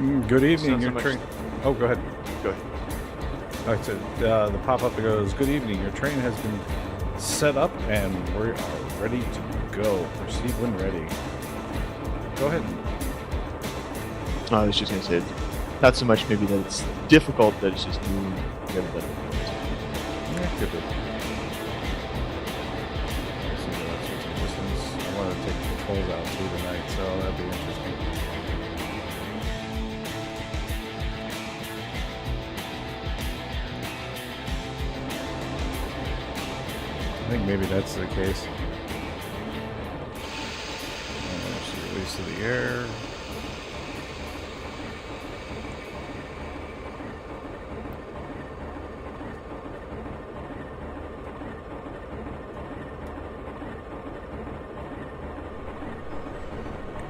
Good evening. So Your train. Oh, go ahead. Go ahead. I said the pop-up goes, "Good evening. Your train has been set up and we are ready to go. Proceed when ready." Go ahead. I was just going to say, not so much maybe that it's difficult, that it's just new. We haven't done it. Yeah, could be. Let's see what else is distance. I want to take the controls out too tonight, so that'd be interesting. I think maybe that's the case. Release to the air.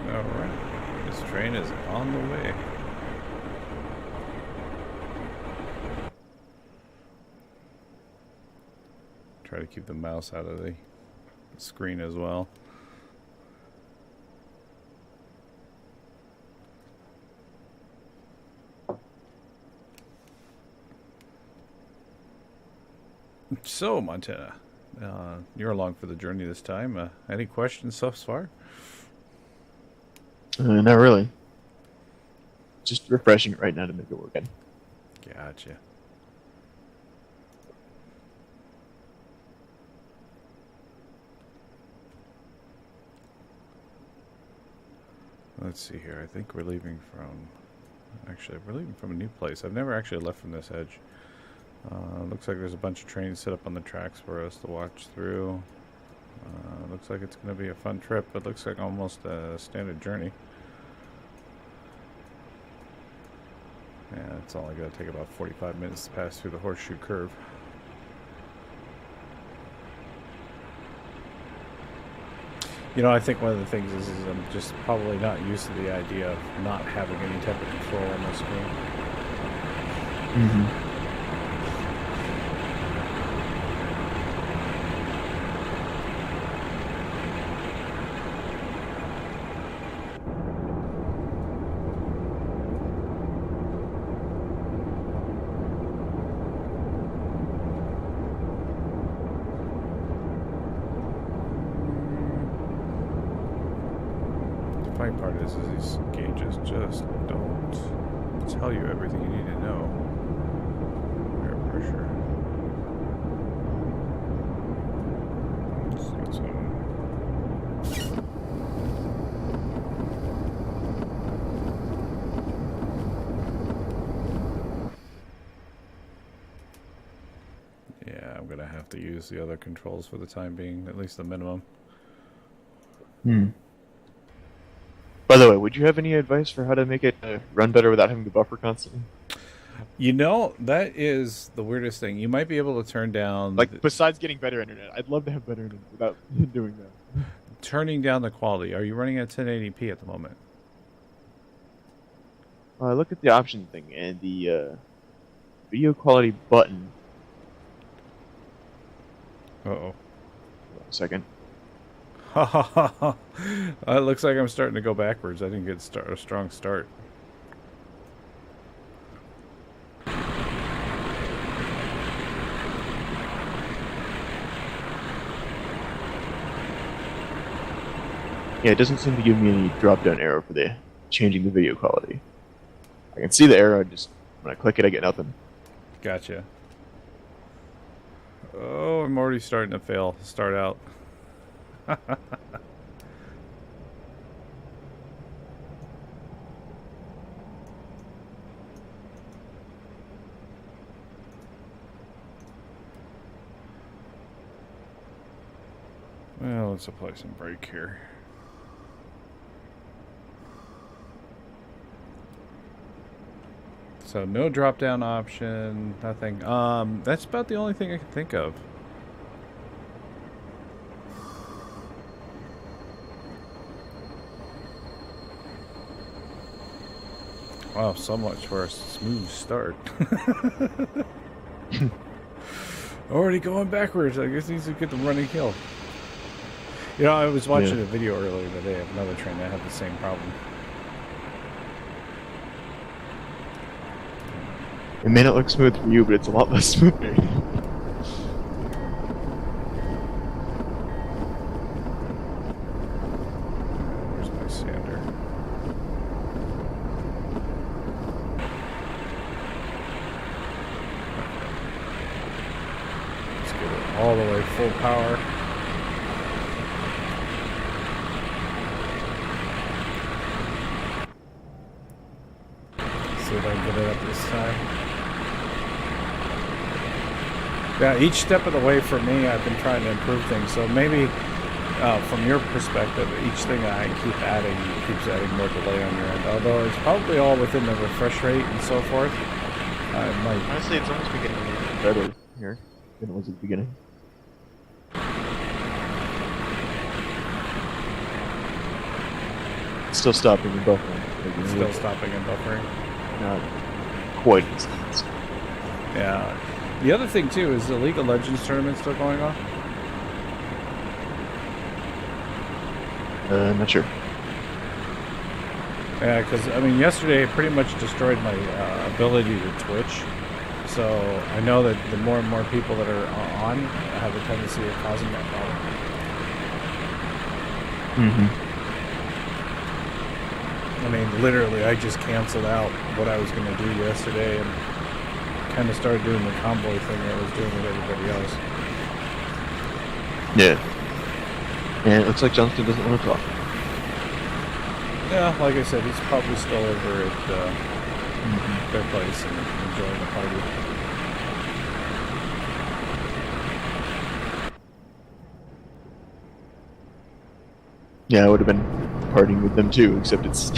Alright, this train is on the way. Try to keep the mouse out of the screen as well. So, Montana, you're along for the journey this time. Any questions thus far? Not really. Just refreshing it right now to make it work again. Gotcha. Let's see here. I think we're leaving from... Actually, we're leaving from a new place. I've never actually left from this edge. Looks like there's a bunch of trains set up on the tracks for us to watch through. Looks like it's going to be a fun trip. It looks like almost a standard journey. Yeah, it's only going to take about 45 minutes to pass through the horseshoe curve. You know, I think one of the things is I'm just probably not used to the idea of not having any type of control on the screen. Mm-hmm. The funny part is these gauges just don't tell you everything you need to know. Air pressure. Let's get some. Yeah, I'm gonna have to use the other controls for the time being, at least the minimum. Hmm. By the way, would you have any advice for how to make it run better without having to buffer constantly? You know, that is the weirdest thing. You might be able to turn down... Like, besides getting better internet, I'd love to have better internet without doing that. Turning down the quality. Are you running at 1080p at the moment? Look at the option thing and the video quality button. Uh-oh. Hold on a second. It looks like I'm starting to go backwards. I didn't get a strong start. Yeah, it doesn't seem to give me any drop-down arrow for the changing the video quality. I can see the arrow, just when I click it, I get nothing. Gotcha. Oh, I'm already starting to fail. Start out. Well, let's apply some brake here. So no drop down option, nothing. That's about the only thing I can think of. Wow, so much for a smooth start. Already going backwards. I guess needs to get the running hill. You know, I was watching a video earlier today of another train that had the same problem. It may not look smooth for you, but it's a lot less smooth for me. Where's my sander? Let's get it all the way full power. See if I can get it up this time. Yeah, each step of the way for me, I've been trying to improve things. So maybe, from your perspective, each thing I keep adding keeps adding more delay on your end. Although it's probably all within the refresh rate and so forth. I might. Honestly, it's almost beginning to get better here than it was at the beginning. It's still stopping and buffering. It's still stopping and buffering. Not quite as fast. Yeah. The other thing too is the League of Legends tournament still going on. I'm not sure. Yeah, because I mean, yesterday it pretty much destroyed my ability to Twitch. So I know that the more and more people that are on have a tendency of causing that problem. Mm-hmm. I mean, literally, I just canceled out what I was going to do yesterday and kind of started doing the convoy thing that I was doing with everybody else. Yeah. And it looks like Johnston doesn't want to talk. Yeah, like I said, he's probably still over at their place and enjoying the party. Yeah, I would have been partying with them too, except it's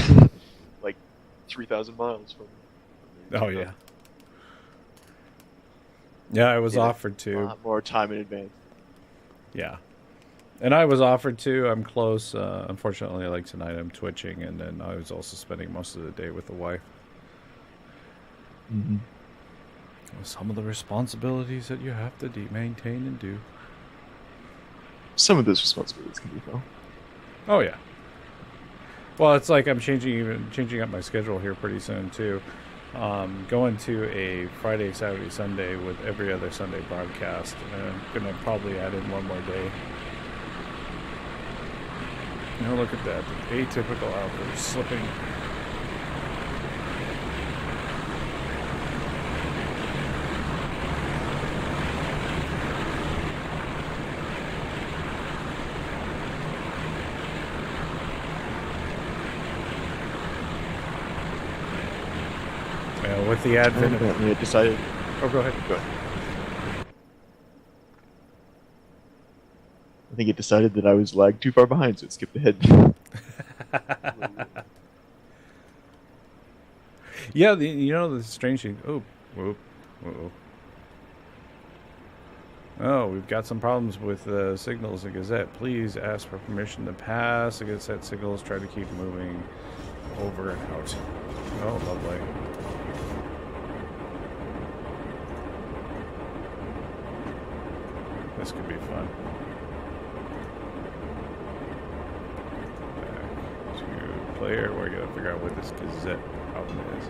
like 3,000 miles from. Oh, yeah. Yeah, I was offered to. A lot more time in advance. Yeah. And I was offered to. I'm close. Unfortunately, like tonight, I'm twitching, and then I was also spending most of the day with the wife. Mm-hmm. Some of the responsibilities that you have to maintain and do. Some of those responsibilities can be felt. Oh yeah. Well, it's like I'm changing up my schedule here pretty soon too. Going to a Friday, Saturday, Sunday with every other Sunday broadcast, and I'm gonna probably add in one more day. You know, look at that, the atypical Alco slipping. With the advent of... It decided... Oh, go ahead. Go ahead. I think it decided that I was lagged too far behind, so it skipped ahead. Yeah, you know the strange thing... Oh, whoop, whoa. Oh, we've got some problems with signals in Gazette. Please ask for permission to pass. The Gazette signals try to keep moving over and out. Oh, lovely. This could be fun. Back to player. We're going to figure out what this Gazette problem is.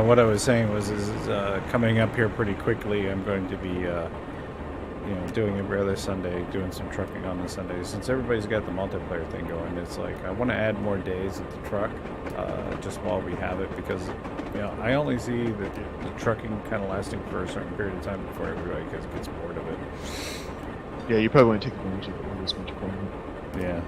What I was saying was, coming up here pretty quickly, I'm going to be, doing every other Sunday, doing some trucking on the Sundays. Since everybody's got the multiplayer thing going, it's like I want to add more days at the truck, just while we have it, because, I only see the trucking kind of lasting for a certain period of time before everybody gets bored of it. Yeah, you probably want to take advantage of it when there's much fun. Yeah.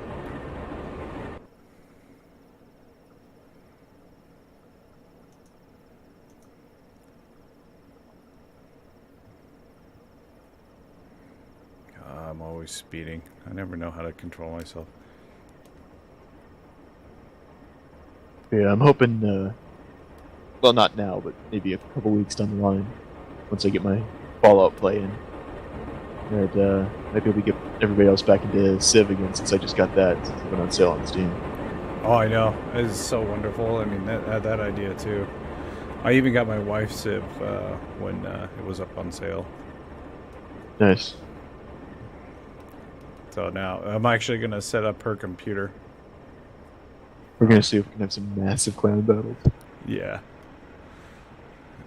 I'm always speeding. I never know how to control myself. Yeah, I'm hoping, well, not now, but maybe a couple weeks down the line, once I get my Fallout play in, that might be able to get everybody else back into Civ again, since I just got that since it went on sale on Steam. Oh, I know. It's so wonderful. I mean, that idea too. I even got my wife's Civ when it was up on sale. Nice. So now I'm actually going to set up her computer. We're gonna see if we can have some massive clan battles. Yeah.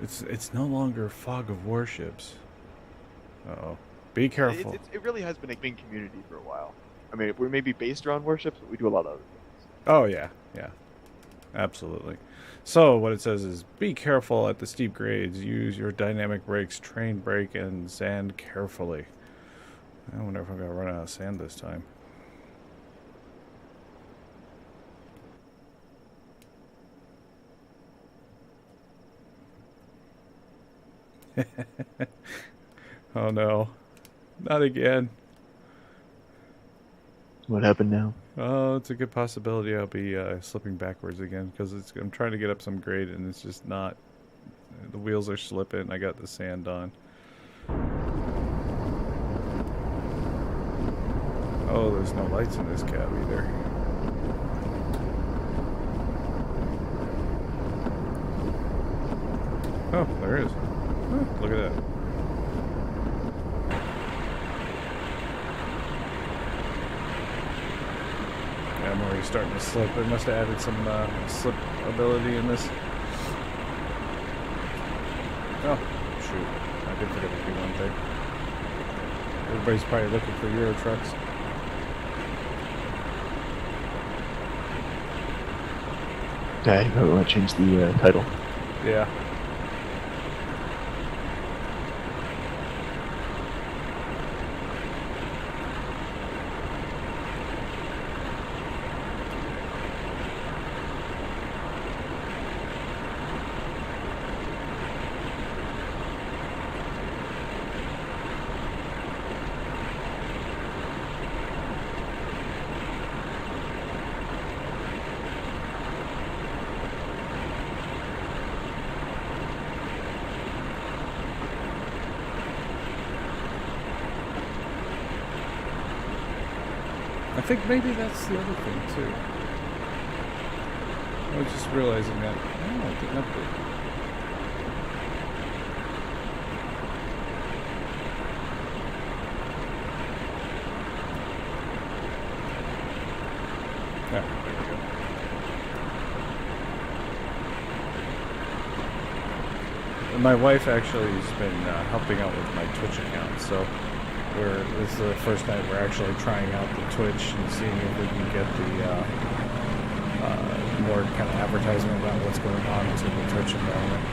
It's no longer Fog of Warships. Uh-oh. Be careful. It really has been a big community for a while. I mean, we're maybe based around warships, but we do a lot of other things. Oh, yeah. Yeah. Absolutely. So what it says is, be careful at the steep grades. Use your dynamic brakes, train brake, and sand carefully. I wonder if I'm going to run out of sand this time. Oh no. Not again. What happened now? Oh, it's a good possibility I'll be slipping backwards again because I'm trying to get up some grade and it's just not. The wheels are slipping. I got the sand on. Oh, there's no lights in this cab either. Oh, there is. Oh, look at that. Yeah, I'm already starting to slip. They must have added some slip ability in this. Oh, shoot. I did forget to do one thing. Everybody's probably looking for Euro trucks. Yeah, you probably want to change the title. Yeah. I think maybe that's the other thing too. I was just realizing that. Oh, it didn't update. Yeah, there we go. And my wife actually has been helping out with my Twitch account, so this is the first night we're actually trying out the Twitch and seeing if we can get the more kind of advertisement about what's going on to the Twitch environment.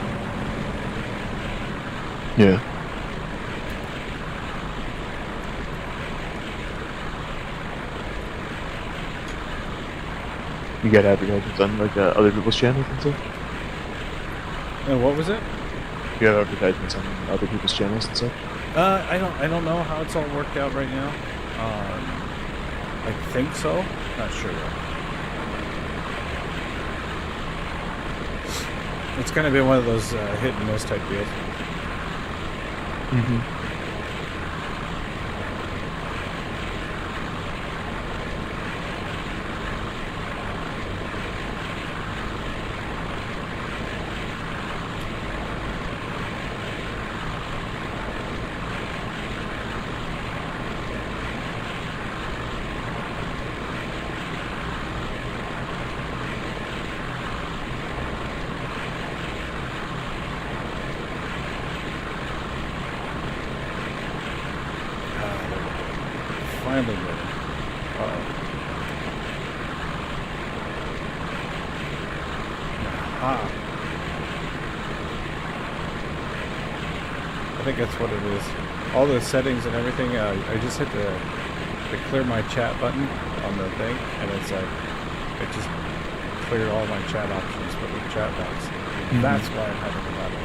Yeah. You got advertisements on like other people's channels and stuff? And what was it? You have advertisements on other people's channels and stuff? I don't know how it's all worked out right now. I think so. Not sure though. It's kind of been one of those hit and miss type deals. Mm-hmm. Finally ready. Aha. I think that's what it is. All the settings and everything, I just hit the clear my chat button on the thing, and it's like, it just cleared all my chat options for the chat box. Mm-hmm. That's why I'm having a battle.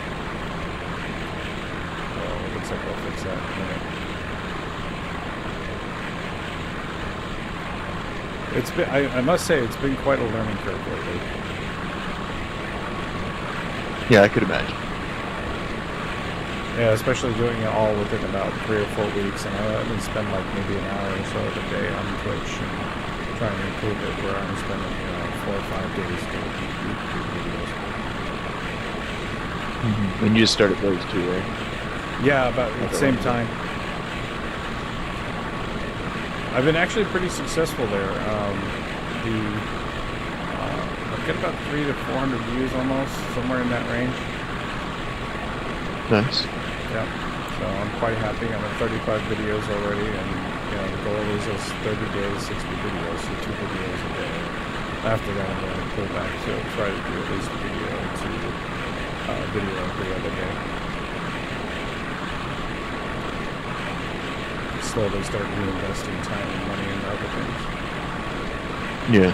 So it looks like I'll fix that in a minute. It's been, I must say, it's been quite a learning curve lately. Yeah, I could imagine. Yeah, especially doing it all within about 3 or 4 weeks, and I've been spending like maybe an hour or so of the day on Twitch and trying to improve it where I'm spending 4 or 5 days doing videos. And you just started those too, right? Yeah, about at the same time. I've been actually pretty successful there. I've got about 300 to 400 views almost, somewhere in that range. Nice. Yeah. So I'm quite happy. I'm at 35 videos already, and the goal is 30 days, 60 videos, so 2 videos a day. After that, I'm going to pull back, so try to do at least a video every other day. Slowly start reinvesting time and money into other things. Yeah.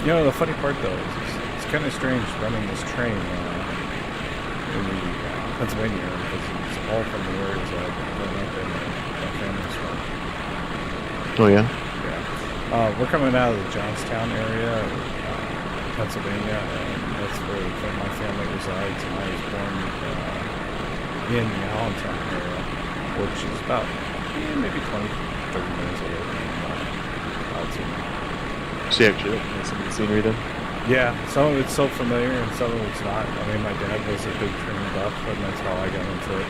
The funny part though is it's kind of strange running this train in the Pennsylvania area because it's all from the areas that I've grown up in and my family's from. Oh yeah? Yeah. We're coming out of the Johnstown area, Pennsylvania, and that's where my family resides, and I was born in the Altoona area, which is about maybe 20, 30 minutes away from Altoona. So you actually like some of the scenery then? Yeah, some of it's so familiar and some of it's not. I mean, my dad was a big train buff, and that's how I got into it.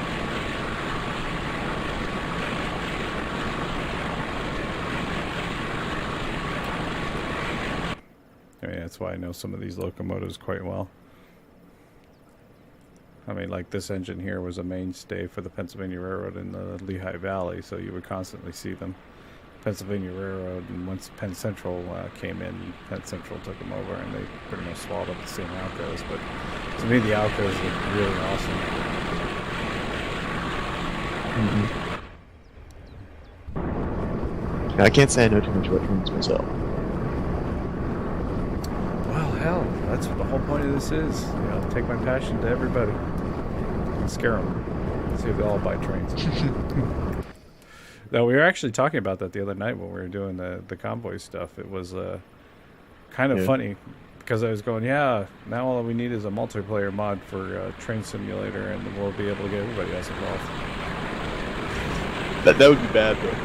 I mean, that's why I know some of these locomotives quite well. I mean, like this engine here was a mainstay for the Pennsylvania Railroad in the Lehigh Valley, so you would constantly see them. Pennsylvania Railroad, and once Penn Central came in, Penn Central took them over, and they pretty much swallowed up the same Alcos. But to me, the Alcos look really awesome. Yeah, I can't say I know too much about trains myself. Well, hell, that's what the whole point of this is. Take my passion to everybody and scare them. See if they all buy trains. No, we were actually talking about that the other night when we were doing the convoy stuff. It was kind of funny because I was going, now all we need is a multiplayer mod for Train Simulator, and we'll be able to get everybody else involved. That would be bad, though.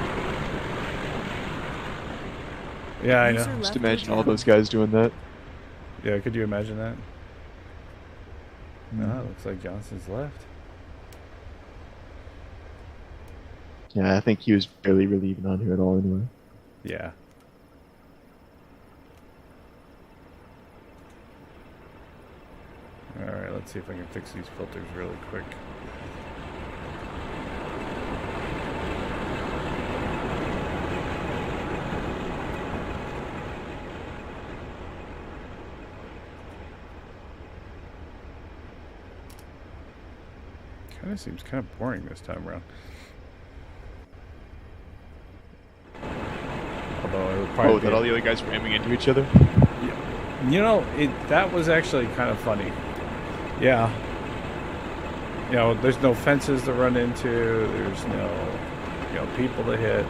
Yeah, I know. Just imagine all those guys doing that. Yeah, could you imagine that? No, it looks like Johnson's left. Yeah, I think he was barely really even on here at all anyway. Yeah. Alright, let's see if I can fix these filters really quick. Kind of seems kind of boring this time around. That all the other guys ramming into each other? Yeah. That was actually kind of funny. Yeah. There's no fences to run into. There's no, people to hit.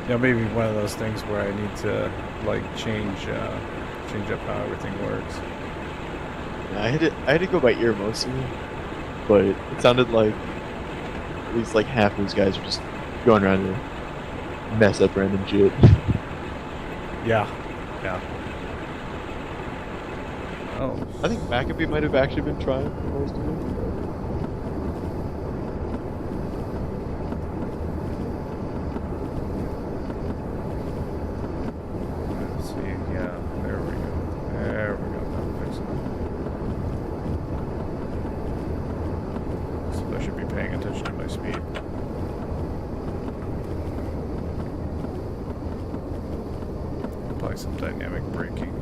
Maybe one of those things where I need to, change up how everything works. Yeah, I had to go by ear mostly, but it sounded like at least half of those guys are just going around to mess up random shit. Yeah. Oh. I think McAfee might have actually been trying for most of it. Let's see, yeah, there we go. Now I'm fixing it. So I should be paying attention to my speed. Apply some dynamic braking.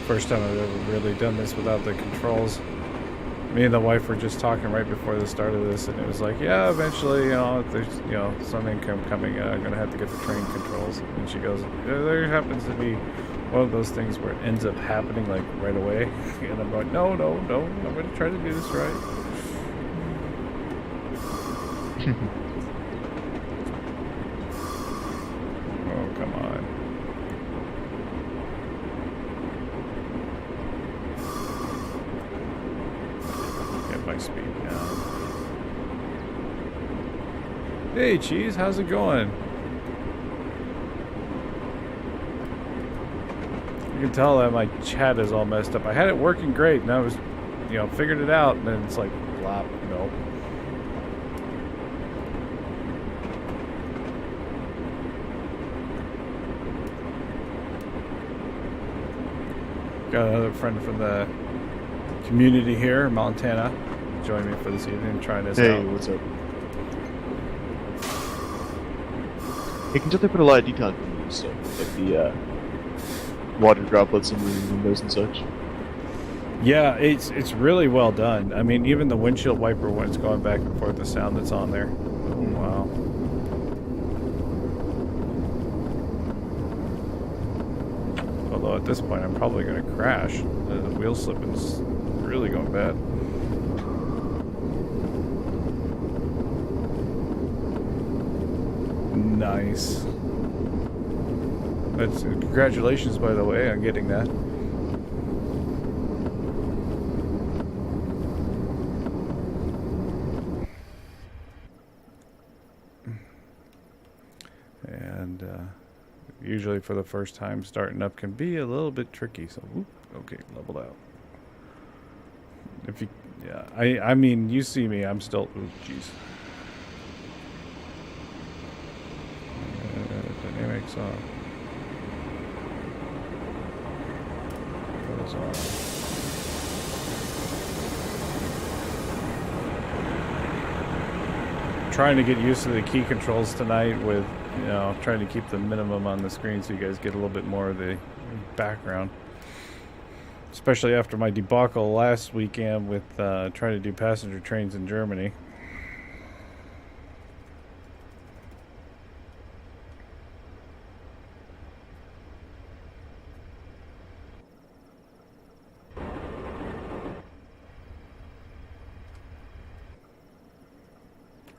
First time I've ever really done this without the controls. Me and the wife were just talking right before the start of this, and it was like, yeah, eventually, there's, some income coming. I'm going to have to get the train controls. And she goes, there happens to be one of those things where it ends up happening, right away. And I'm going, no, I'm going to try to do this right. Oh, come on. Get my speed down. Hey, Cheese, how's it going? You can tell that my chat is all messed up. I had it working great, and I was, figured it out, and then it's like, blop, nope. Got another friend from the community here, Montana, join me for this evening, trying this out. Hey, what's up? You can definitely put a lot of detail in stuff, like the water droplets in your windows and such. Yeah, it's really well done. I mean, even the windshield wiper when it's going back and forth, the sound that's on there. Oh, wow. Although at this point, I'm probably going to crash. The wheel slipping's really going bad. Nice. That's congratulations, by the way, on getting that. And usually for the first time, starting up can be a little bit tricky. So, whoop, okay, leveled out. If you, yeah, I mean, you see me, I'm still, ooh, jeez. Dynamics on. Those on. Trying to get used to the key controls tonight with, trying to keep the minimum on the screen so you guys get a little bit more of the background. Especially after my debacle last weekend with trying to do passenger trains in Germany.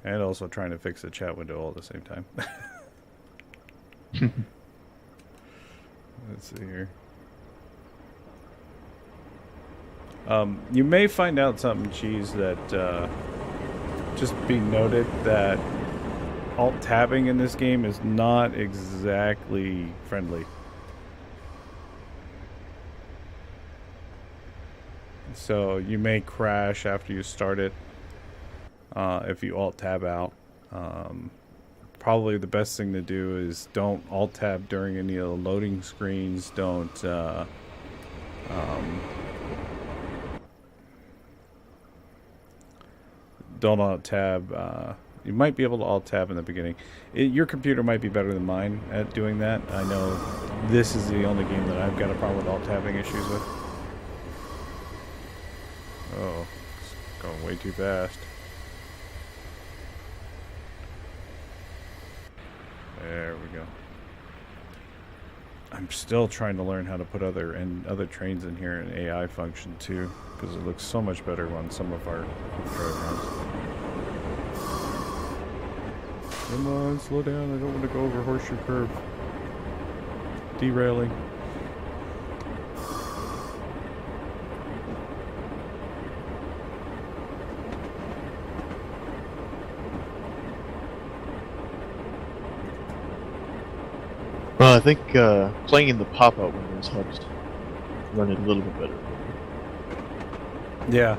And also trying to fix the chat window all at the same time. Let's see here. You may find out something, Cheese, that just be noted that alt-tabbing in this game is not exactly friendly. So you may crash after you start it. If you alt-tab out. Probably the best thing to do is don't alt-tab during any of the loading screens. Don't alt-tab. You might be able to alt-tab in the beginning. Your computer might be better than mine at doing that. I know this is the only game that I've got a problem with alt-tabbing issues with. Oh, it's going way too fast. There we go. I'm still trying to learn how to put other trains in here in AI function too, because it looks so much better on some of our programs. Come on, slow down. I don't want to go over Horseshoe Curve. Derailing. Well, I think playing in the pop-out windows helps run it a little bit better. Yeah.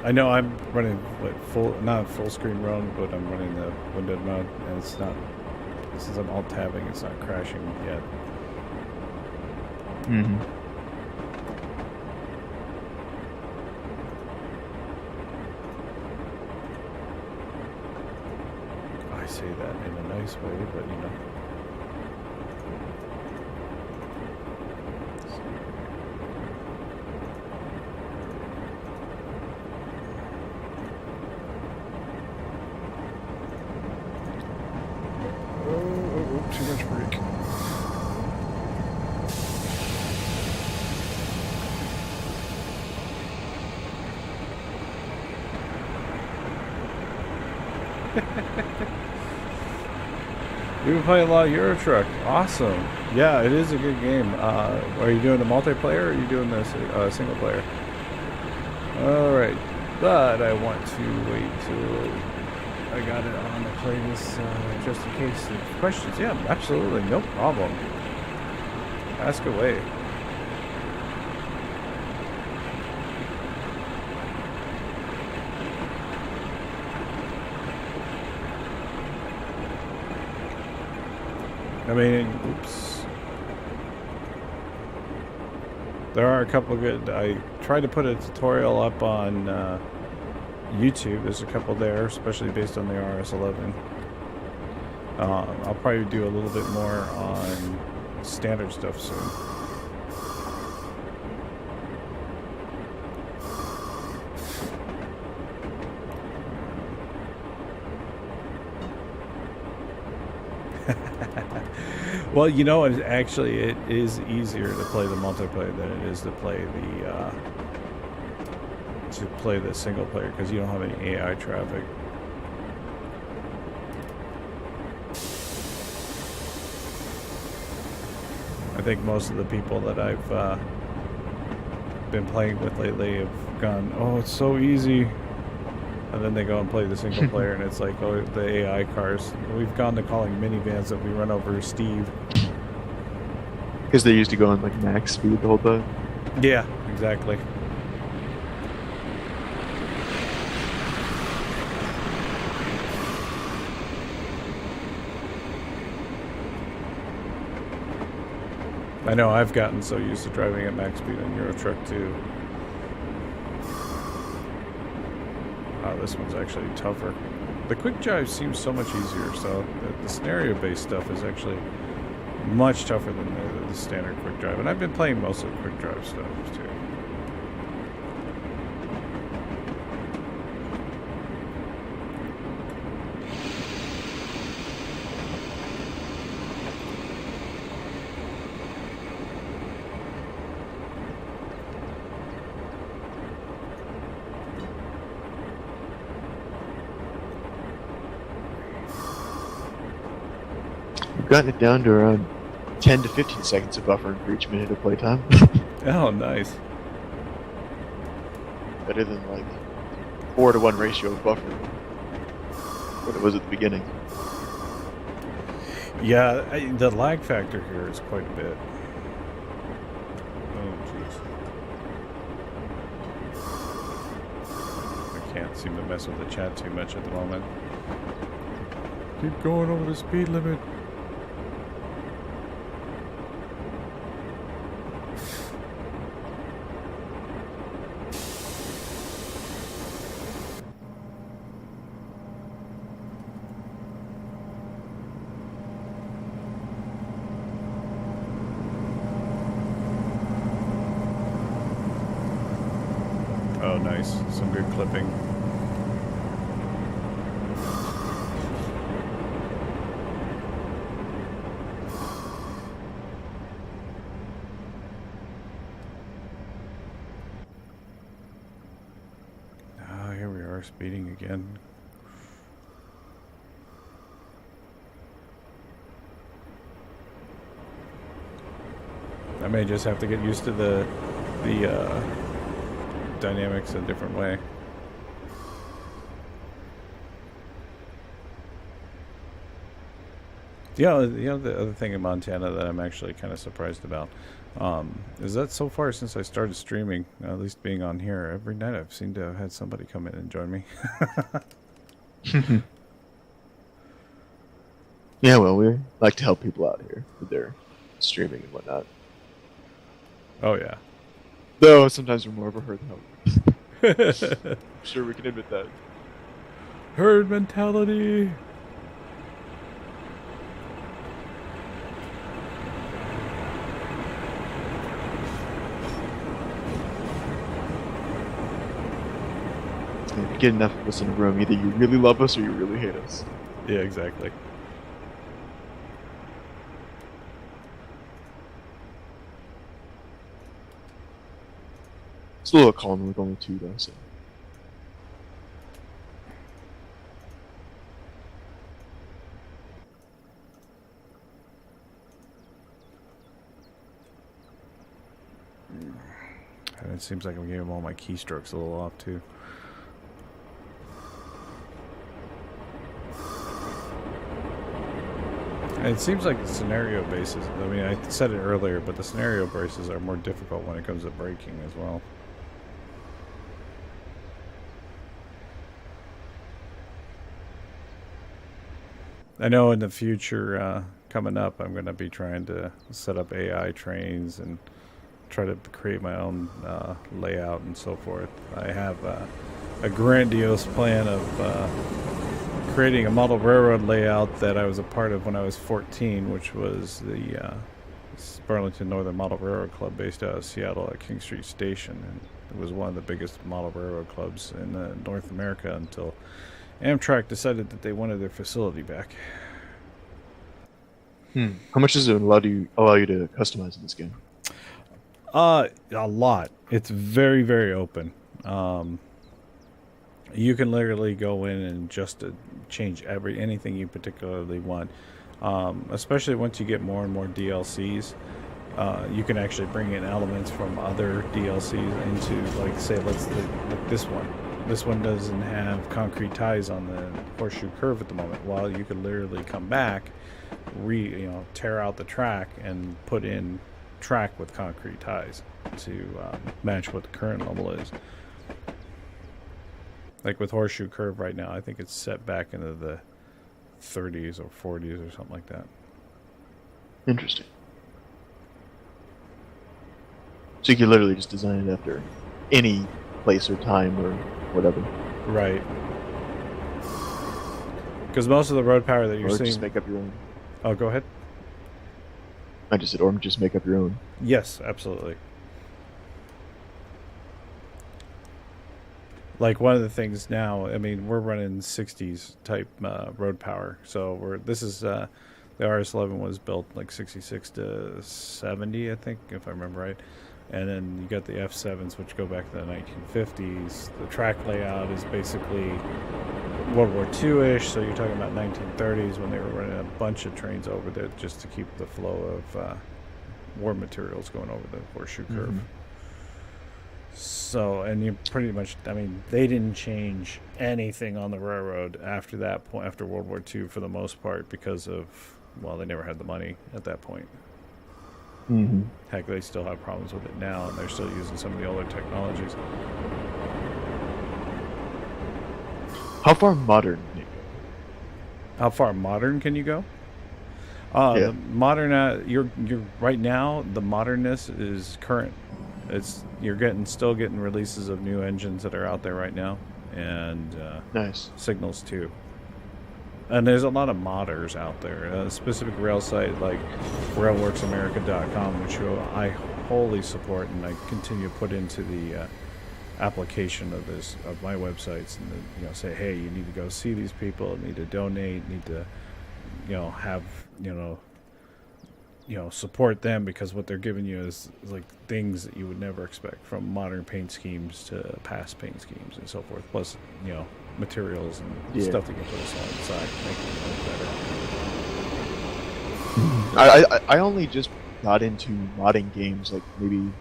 I know I'm running not full screen run, but I'm running the windowed mode, and it's not. This is an alt-tabbing. It's not crashing yet. Mm-hmm. I say that in a nice way, but you know. Oh, too much brake. We've been playing a lot of Euro Truck. Awesome. Yeah, it is a good game. Are you doing the multiplayer or are you doing the single player? Alright. But I want to wait till I got it on the playlist just in case of questions. Yeah, absolutely. No problem. Ask away. I mean, oops. There are a couple good. I tried to put a tutorial up on YouTube. There's a couple there, especially based on the RS11. I'll probably do a little bit more on standard stuff soon. Well, you know, actually, it is easier to play the multiplayer than it is to play the single player because you don't have any AI traffic. I think most of the people that I've been playing with lately have gone, "Oh, it's so easy," and then they go and play the single player, and it's like, "Oh, the AI cars." We've gone to calling minivans that we run over Steve. Because they used to go on like max speed the whole time. Yeah, exactly. I know I've gotten so used to driving at max speed on Euro Truck too. This one's actually tougher. The quick drive seems so much easier, so the scenario-based stuff is actually much tougher than the standard quick drive. And I've been playing most of the quick drive stuff too. We've gotten it down to around 10 to 15 seconds of buffering for each minute of playtime. Oh, nice. Better than like 4-to-1 ratio of buffering. What it was at the beginning. Yeah, the lag factor here is quite a bit. Oh, jeez. I can't seem to mess with the chat too much at the moment. Keep going over the speed limit. Oh, nice. Some good clipping. Ah, here we are, speeding again. I may just have to get used to the dynamics a different way. The other thing in Montana that I'm actually kind of surprised about is that so far since I started streaming, at least being on here, every night I've seemed to have had somebody come in and join me. Yeah, well, we like to help people out here with their streaming and whatnot. Oh, yeah. Though sometimes we're more of a herd than help. Sure, we can admit that. Herd mentality. If you get enough of us in a room, either you really love us or you really hate us. Yeah, exactly. It's a little calm with only 2 though, so. And it seems like I'm giving all my keystrokes a little off too. And it seems like the scenario bases, I mean, I said it earlier, but the scenario bases are more difficult when it comes to braking as well. I know in the future coming up, I'm going to be trying to set up AI trains and try to create my own layout and so forth. I have a grandiose plan of creating a model railroad layout that I was a part of when I was 14, which was the Burlington Northern Model Railroad Club based out of Seattle at King Street Station. And it was one of the biggest model railroad clubs in North America until Amtrak decided that they wanted their facility back. How much does it allow you to customize in this game? A lot. It's very, very open. You can literally go in and just change anything you particularly want. Especially once you get more and more DLCs, you can actually bring in elements from other DLCs into, like, say, like this one. This one doesn't have concrete ties on the horseshoe curve at the moment. Well, you could literally come back, tear out the track and put in track with concrete ties to match what the current level is. Like with horseshoe curve right now, I think it's set back into the 30s or 40s or something like that. Interesting. So you can literally just design it after any place or time or whatever. Right. Because most of the road power that you're seeing... just make up your own. Oh, go ahead. I just said, or just make up your own. Yes, absolutely. Like one of the things now, I mean, we're running 60s type road power. So this is the RS11 was built like 66 to 70, I think, if I remember right. And then you got the F7s, which go back to the 1950s. The track layout is basically World War II-ish, so you're talking about 1930s when they were running a bunch of trains over there just to keep the flow of war materials going over the horseshoe curve. Mm-hmm. So, and you pretty much, I mean, they didn't change anything on the railroad after that point, after World War II for the most part, because of, well, they never had the money at that point. Mm-hmm. Heck, they still have problems with it now, and they're still using some of the older technologies. How far modern can you go? How far modern can you go? Yeah. The modern, you're right now. The modernness is current. You're still getting releases of new engines that are out there right now, and nice signals too. And there's a lot of modders out there. A specific rail site like railworksamerica.com, which I wholly support, and I continue to put into the application of my websites, and say, hey, you need to go see these people, need to donate, need to have support them, because what they're giving you is like things that you would never expect, from modern paint schemes to past paint schemes and so forth, plus materials and stuff that you can put us on the side to make it better. I only just got into modding games like maybe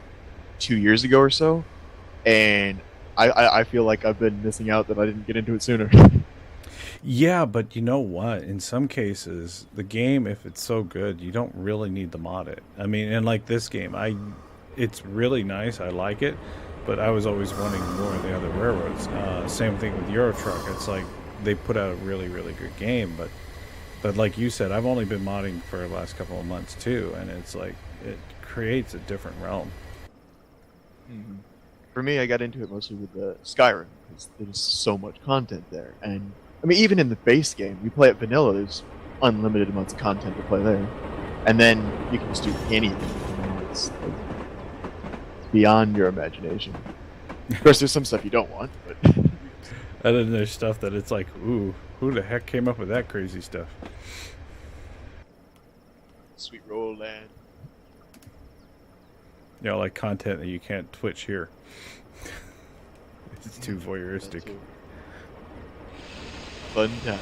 2 years ago or so, and I feel like I've been missing out that I didn't get into it sooner. Yeah, but you know what? In some cases, the game, if it's so good, you don't really need to mod it. I mean, and like this game, it's really nice. I like it, but I was always wanting more of the other railroads. Same thing with Euro Truck. It's like they put out a really, really good game, but like you said, I've only been modding for the last couple of months too, and it's like it creates a different realm. Mm-hmm. For me, I got into it mostly with Skyrim, because there's so much content there, and I mean, even in the base game, you play it vanilla, there's unlimited amounts of content to play there. And then you can just do anything. It's beyond your imagination. Of course, there's some stuff you don't want, but... And then there's stuff that it's like, ooh, who the heck came up with that crazy stuff? Sweet Roland. Like content that you can't Twitch here. It's too voyeuristic. Fun time.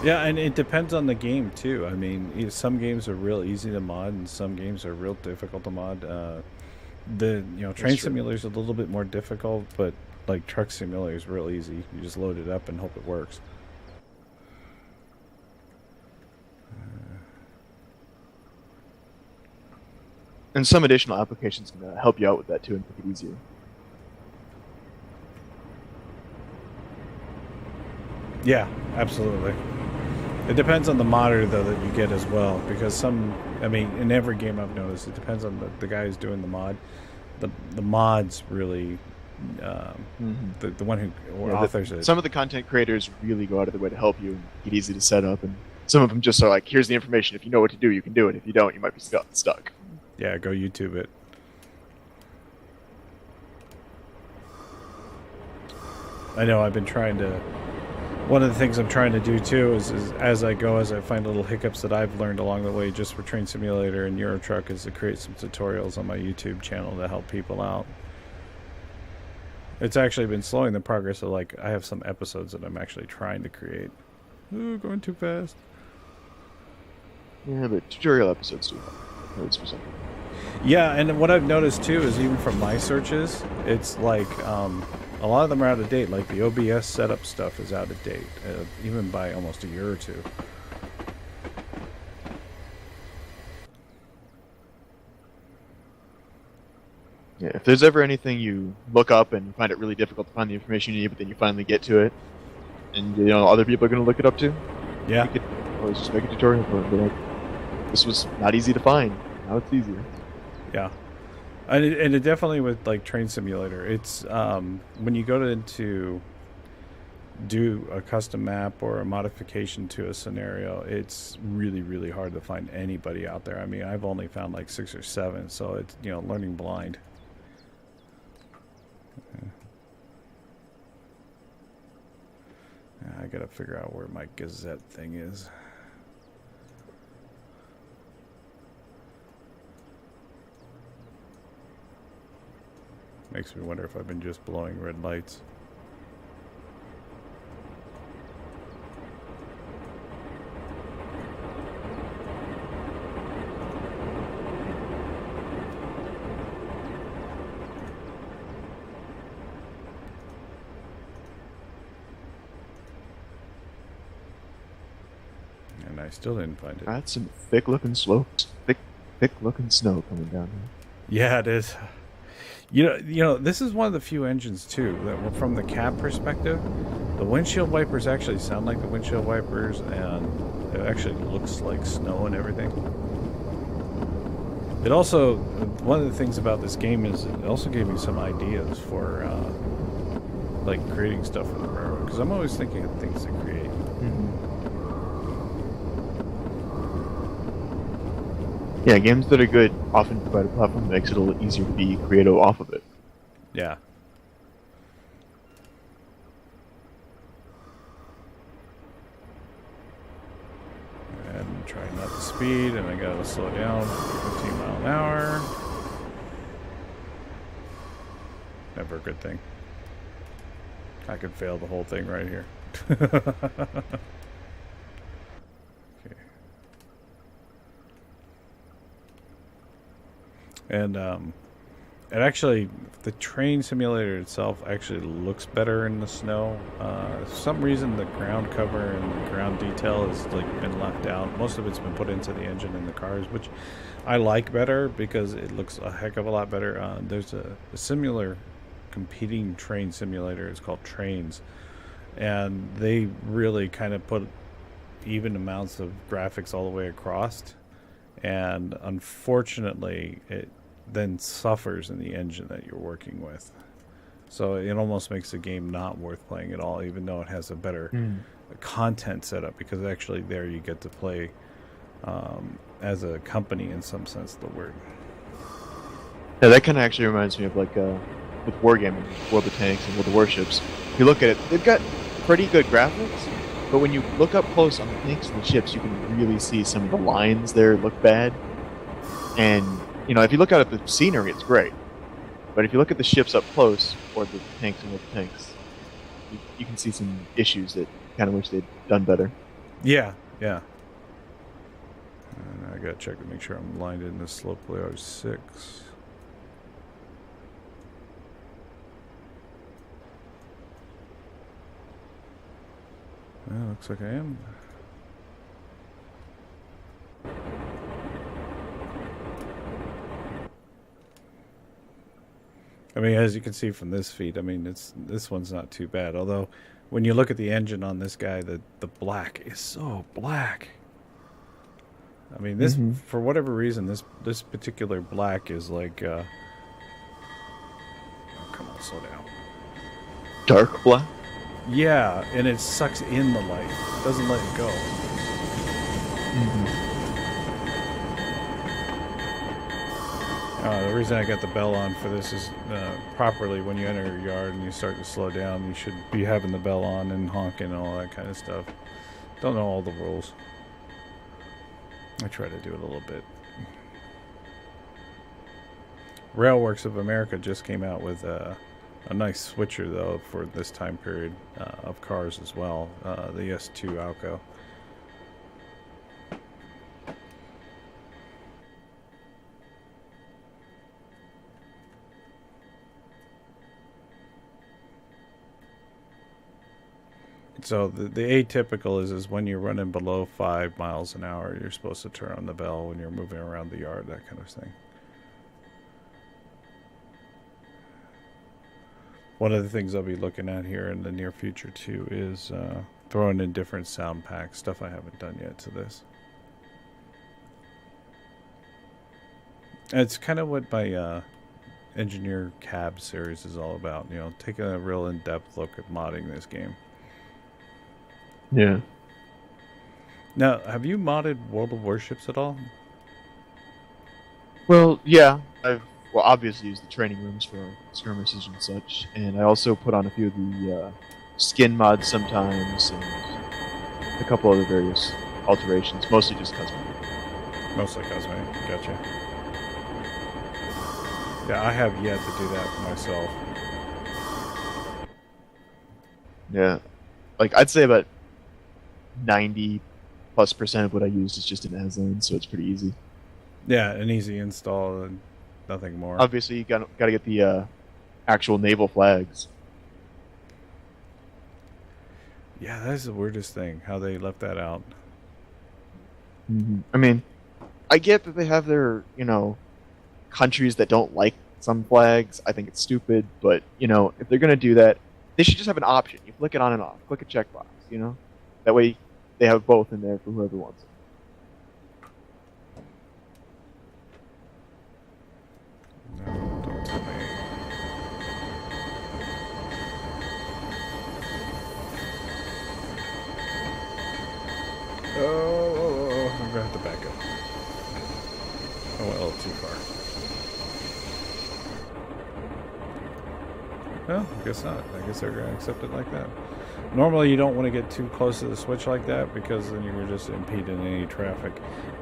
Yeah, and it depends on the game too. I mean, some games are real easy to mod, and some games are real difficult to mod. Train simulator is a little bit more difficult, but like truck simulator is real easy. You just load it up and hope it works. And some additional applications can help you out with that too and make it easier. Yeah, absolutely. It depends on the modder, though, that you get as well. Because in every game I've noticed, it depends on the guy who's doing the mod. The mods really, the one who authors it. Some of the content creators really go out of their way to help you and make it easy to set up. And some of them just are like, here's the information. If you know what to do, you can do it. If you don't, you might be stuck. Yeah, go YouTube it. I know I've been trying to... One of the things I'm trying to do, too, is as I find little hiccups that I've learned along the way just for Train Simulator and Euro Truck, is to create some tutorials on my YouTube channel to help people out. It's actually been slowing the progress of, I have some episodes that I'm actually trying to create. Ooh, going too fast. Yeah, but tutorial episodes do help. Yeah, and what I've noticed, too, is even from my searches, it's a lot of them are out of date. Like the OBS setup stuff is out of date, even by almost a year or two. Yeah, if there's ever anything you look up and you find it really difficult to find the information you need, but then you finally get to it, and other people are going to look it up too. Yeah. You could always just make a tutorial for it. Be like, this was not easy to find. Now it's easier. Yeah. And it definitely with Train Simulator, it's when you go to do a custom map or a modification to a scenario, it's really, really hard to find anybody out there. I mean, I've only found 6 or 7, so it's learning blind. I gotta figure out where my Gazette thing is. Makes me wonder if I've been just blowing red lights. And I still didn't find it. That's some thick-looking slopes. Thick-looking snow coming down here. Yeah, it is. This is one of the few engines, too, that from the cab perspective, the windshield wipers actually sound like the windshield wipers, and it actually looks like snow and everything. It also, one of the things about this game is it also gave me some ideas for, creating stuff for the railroad, because I'm always thinking of things to create. Yeah, games that are good often provide a platform that makes it a little easier to be creative off of it. Yeah. And trying not to speed, and I gotta slow down 15 mile an hour. Never a good thing. I could fail the whole thing right here. And it actually, the train simulator itself actually looks better in the snow. For some reason, the ground cover and the ground detail has been left out. Most of it's been put into the engine and the cars, which I like better because it looks a heck of a lot better. There's a similar competing train simulator. It's called Trains, and they really kind of put even amounts of graphics all the way across. And unfortunately, it then suffers in the engine that you're working with. So it almost makes the game not worth playing at all, even though it has a better content setup, because actually there you get to play as a company in some sense of the word. Yeah, that kind of actually reminds me of with Wargaming, World of Tanks and World of Warships. If you look at it, they've got pretty good graphics, but when you look up close on the tanks and the ships, you can really see some of the lines there look bad. And, if you look out at the scenery, it's great. But if you look at the ships up close, or the tanks and the tanks, you can see some issues that kind of wish they'd done better. Yeah, yeah. And I gotta check to make sure I'm lined in this slope layout 6. Well, looks like I am. I mean, as you can see from this feed, I mean, this one's not too bad. Although, when you look at the engine on this guy, the black is so black. I mean, this for whatever reason, this particular black is like. Oh, come on, slow down. Dark black. Yeah, and it sucks in the light. It doesn't let it go. The reason I got the bell on for this is properly when you enter your yard and you start to slow down, you should be having the bell on and honking and all that kind of stuff. Don't know all the rules. I try to do it a little bit. Railworks of America just came out with a nice switcher, though, for this time period of cars as well. The S2 Alco. So the atypical is when you're running below 5 miles an hour, you're supposed to turn on the bell when you're moving around the yard, that kind of thing. One of the things I'll be looking at here in the near future too is throwing in different sound packs, stuff I haven't done yet to this. And it's kind of what my Engineer Cab series is all about, you know, taking a real in-depth look at modding this game. Yeah. Now, have you modded World of Warships at all? Well, yeah. I've obviously used the training rooms for skirmishes and such, and I also put on a few of the skin mods sometimes, and a couple other various alterations, mostly just cosmetic. Mostly cosmetic, gotcha. Yeah, I have yet to do that myself. Yeah. Like, I'd say about 90+% of what I used is just an Aslan, so it's pretty easy. Yeah, an easy install and nothing more. Obviously, you got to get the actual naval flags. Yeah, that is the weirdest thing, how they left that out. I mean, I get that they have their, countries that don't like some flags. I think it's stupid, but, if they're going to do that, they should just have an option. You flick it on and off. Click a checkbox, That way they have both in there for whoever wants it. No, don't tell me. Oh, I'm going to have to back up. I went a little too far. Well, I guess not. I guess they're going to accept it like that. Normally, you don't want to get too close to the switch like that because then you're just impeding any traffic.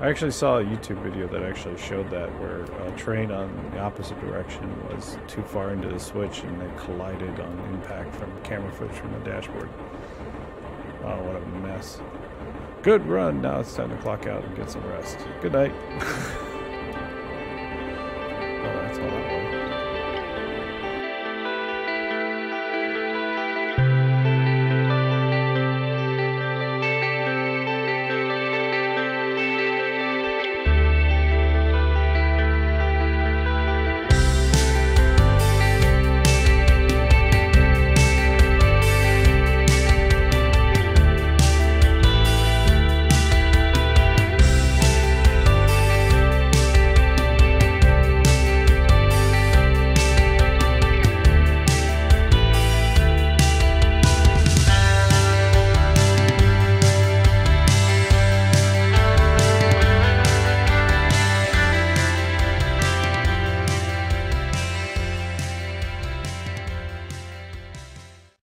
I actually saw a YouTube video that actually showed that where a train on the opposite direction was too far into the switch and they collided on impact from camera footage from the dashboard. Oh, what a mess. Good run. Now it's time to clock out and get some rest. Good night. Oh, that's all that was.